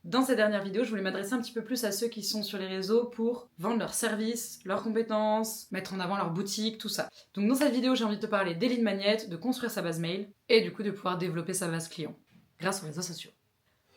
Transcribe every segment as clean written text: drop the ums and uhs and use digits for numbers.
Dans cette dernière vidéo, je voulais m'adresser un petit peu plus à ceux qui sont sur les réseaux pour vendre leurs services, leurs compétences, mettre en avant leur boutique, tout ça. Donc dans cette vidéo, j'ai envie de te parler des lead magnets, de construire sa base mail et du coup de pouvoir développer sa base client grâce aux réseaux sociaux.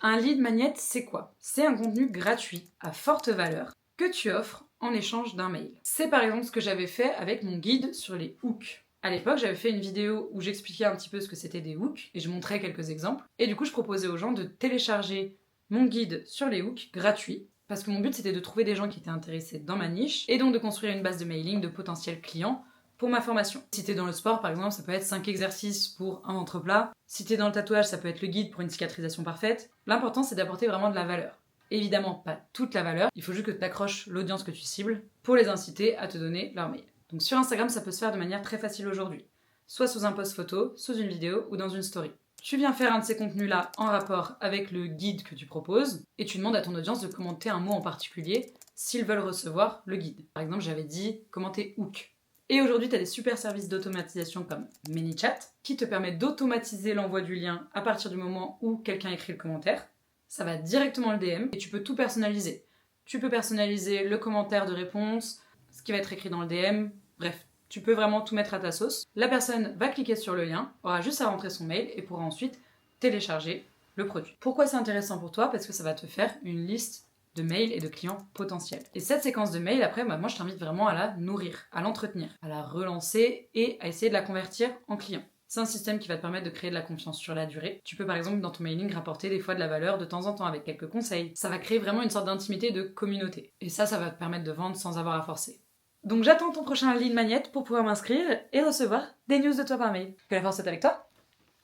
Un lead magnet, c'est quoi? C'est un contenu gratuit à forte valeur que tu offres en échange d'un mail. C'est par exemple ce que j'avais fait avec mon guide sur les hooks. À l'époque, j'avais fait une vidéo où j'expliquais un petit peu ce que c'était des hooks et je montrais quelques exemples. Et du coup, je proposais aux gens de télécharger mon guide sur les hooks gratuit parce que mon but c'était de trouver des gens qui étaient intéressés dans ma niche et donc de construire une base de mailing de potentiels clients pour ma formation. Si t'es dans le sport par exemple, ça peut être 5 exercices pour un ventre plat. Si t'es dans le tatouage, ça peut être le guide pour une cicatrisation parfaite. L'important c'est d'apporter vraiment de la valeur. Évidemment pas toute la valeur, il faut juste que tu accroches l'audience que tu cibles pour les inciter à te donner leur mail. Donc sur Instagram ça peut se faire de manière très facile aujourd'hui, soit sous un post photo, sous une vidéo ou dans une story. Tu viens faire un de ces contenus-là en rapport avec le guide que tu proposes et tu demandes à ton audience de commenter un mot en particulier s'ils veulent recevoir le guide. Par exemple, j'avais dit commenter hook. Et aujourd'hui, tu as des super services d'automatisation comme ManyChat qui te permet d'automatiser l'envoi du lien à partir du moment où quelqu'un écrit le commentaire. Ça va directement le DM et tu peux tout personnaliser. Tu peux personnaliser le commentaire de réponse, ce qui va être écrit dans le DM, bref. Tu peux vraiment tout mettre à ta sauce. La personne va cliquer sur le lien, aura juste à rentrer son mail et pourra ensuite télécharger le produit. Pourquoi c'est intéressant pour toi? Parce que ça va te faire une liste de mails et de clients potentiels. Et cette séquence de mails, après, moi je t'invite vraiment à la nourrir, à l'entretenir, à la relancer et à essayer de la convertir en client. C'est un système qui va te permettre de créer de la confiance sur la durée. Tu peux par exemple dans ton mailing rapporter des fois de la valeur de temps en temps avec quelques conseils. Ça va créer vraiment une sorte d'intimité de communauté. Et ça va te permettre de vendre sans avoir à forcer. Donc j'attends ton prochain lead magnet pour pouvoir m'inscrire et recevoir des news de toi par mail. Que la force est avec toi.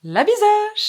La bisache!